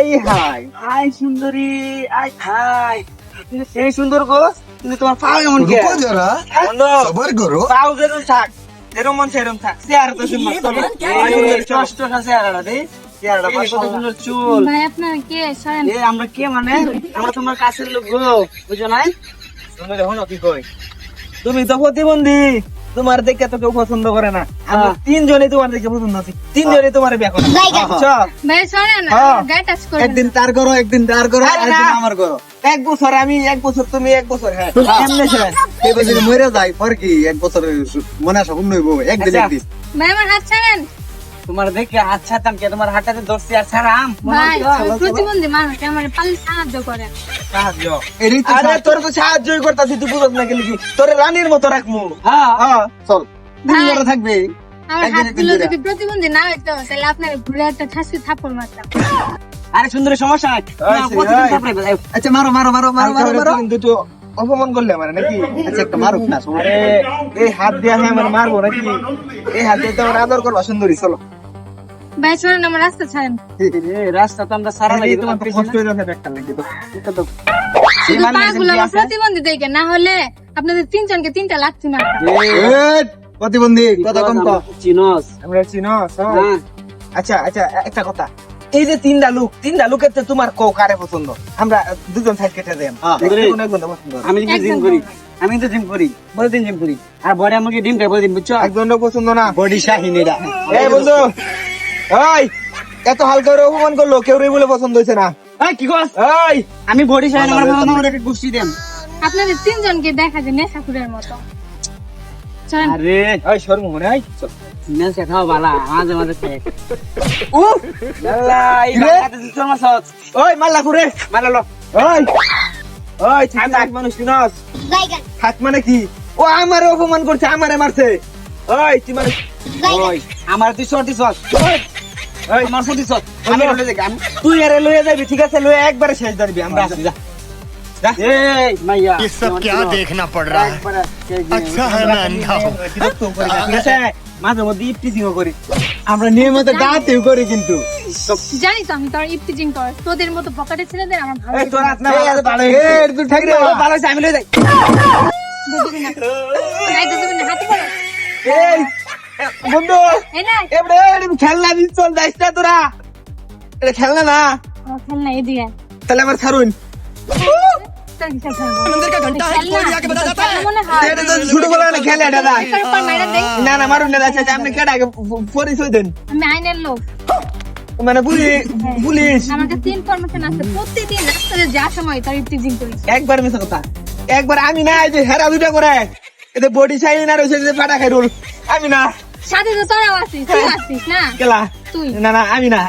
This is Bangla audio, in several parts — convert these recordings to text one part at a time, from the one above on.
হাই হাই হাই সুন্দরী আই হাই সেই সুন্দর গো কিন্তু তোমার পাও এমন কে रुको जरा বন্ধু सबर करो পাও যেরকম থাক যেরকম মন সেরকম থাক চেহারা তো সুন্দর কষ্ট চেহারাটা রে চেহারাটা কত সুন্দর চুল ভাই আপনার কে সরেন এ আমরা কে মানে আমরা তোমার কাছের লোক গো বুঝো নাই তুমি দেখো না কি কই তুমি তো প্রতিবন্ধী তোমার দেখে তো কেউ পছন্দ করে না আমরা তিনজনই তোমার দেখে পছন্দ আছি তিনজনই তোমার বিয়ে করো আচ্ছা ভাই সরেন হ্যাঁ। গায়ে টাচ করেন একদিন তার করো একদিন তার করো আরে একদিন না। আমার করো এক বছর আমি এক বছর তুমি এক বছর হ্যাঁ এমনি ছেড়েন এই বছর মরে যায় পর কি এক বছর মনে স্বপ্ন হইব একদিন আচ্ছা। একদিন ভাই আমার হাত ছাড়েন তোমার দেখে হাত ছাড়তাম কে তোমার হাতটাতে ধরছি আর ছাড়াম ভাই প্রতিবন্ধী মানুষ আমার পালে সাহায্য করে সাহায্য এটাই তো আরে তোর তো সাহায্যই করতাছি তুই বুঝছ না গেলি কি তোর রানীর মতো রাখমু হ্যাঁ হ্যাঁ চল ভাই। দিন ধরে থাকবে আমার একদিন হাতগুলো একদিন যদি প্রতিবন্ধী না হইতো তাহলে আপনার ঘুরে একটা ঠাসি থাপ্পড় মারতাম আরে সুন্দর সমস্যা নাই না, প্রতিদিন থাপড়াই বাজাই। আচ্ছা মারো মারো মারো মারো মারো মারো কিন্তু তো অপমান করলে মানে নাকি আচ্ছা একটা মারুক না সমস্যা আরে এই হাত দিয়ে আমি আমার মারবো নাকি এই হাত দিয়ে তো আমার আদর করবা সুন্দরী চলো ভাই সরেন আমার রাস্তা ছাড়েন রাস্তা তো আমরা সারা লাগি তোমার কষ্ট কষ্ট হয়ে যাচ্ছে একটা লাগবে তো এটা তো শুধু মানে পাগুলো যেমনি আমার আছে। প্রতিবন্ধী দেখে না হলে আপনাদের তিনজনকে তিনটা লাগছে না এই, প্রতিবন্ধী কথা কম কর চিনস আমরা চিনস আচ্ছা আচ্ছা একটা কথা এই যে তিনটা লুকের তো তোমার কো কারে পছন্দ আমরা দুজন সাইড কেটে দেন হ্যাঁ। কোন একজন পছন্দ আমি কিন্তু জিম করি আমি কিন্তু জিম করি প্রতিদিন জিম করি আর বড় আমাকে ডিম খাই প্রতিদিন বুঝছো একজন পছন্দ না বডি শাহিন এটা এই বন্ধু ওই এত হালকা করে অপমান করলো কেউ বলে পছন্দ হয়েছে না এই কি কস ওই আমি বডি চাই আমার আমার একটা গুষ্টি দেন আপনাদের তিনজনকে দেখা যায় নেশাখুরের মতো চলেন আরে ওই শর্ম মনে হয় নেলসে খাও বালা মাঝে মাঝে খাই উফ আল্লাহ এই রে? গাতে দিছ না সৎ ওই মাল্লা করে মাল্লা লো ওই ওই ঠিক থাক মানুষ চিনস থাক মানে কি ও আমারে অপমান করছে আমারে মারছে ওই তুই মানে ওই আমার তুই সর্টি সস ওই ওই আমার সর্টি সস আমি আমি লয়ে যাই তুই আরে লয়ে যাবি ঠিক আছে লয়ে একবারে শেষ ধরবি আমরা আসি যা যা এই মাইয়া ये सब क्या देखना पड़ रहा है अच्छा है मैं अंधा हूँ বিরক্ত করি না, ঠিক আছে মাঝে মধ্যে ইপটিজিংও করি আমরা নিয়মিত দাঁতেও করি কিন্তু জানি তো আমি তোর ইফটিজিং কর তোদের মতো পকেটে ছেলেদের আমার ভালো এই তোর হাত না এই, ভালো এই, এটা তুই ঠাক রে বাবা। ভালো হইছে, আমি লয়ে যাই দিবি না এই তো দিবি না হাতে পড়ো এই বন্ধু এই না এবারে এরকম খেলনা দিস চল যাইস না তোরা এটা খেলনা না খেল না এদিকে তাহলে আমার ছাড়ুন তোর কিসের খেলবো मंदिर का घंटा है कोई आके बता जाता है মনে হয় এটা তো ছোটবেলা না খেলে এটা না এর উপর মেরে দেই না না মারুন না আচ্ছা আপনি কেডা আগে পরিচয় দেন আমি আইনের লোক মানে পুলিশ আমার কাছে ইনফরমেশন আছে প্রতিদিন রাস্তায় যা সময় তার ইফটিজিং করিস একবার মিছা কথা একবার আমি না এই যে হেরা দুটা করে এতে বডি সাইন আর হইছে যে পাটা খাই রোল আমি না সাথে তো তোরাও আছিস তুই আছিস না কেলা তুই না না আমি না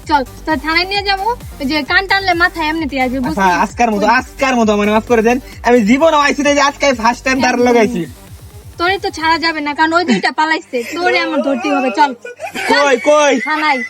চল তোর থানায় নিয়ে যাবো ওই যে কান টানলে মাথায় এমনিতে আসবে আচ্ছা বুঝছিস আজকার মতো মানে মাফ করে দেন আমি জীবন আইছি না যে আজকে ফার্স্ট টাইম তার লাগাইছি তোরে তো ছাড়া যাবে না কারণ ওই দুইটা পালাইছে তোরে আমার ধরতে হবে চল কই কই থানায়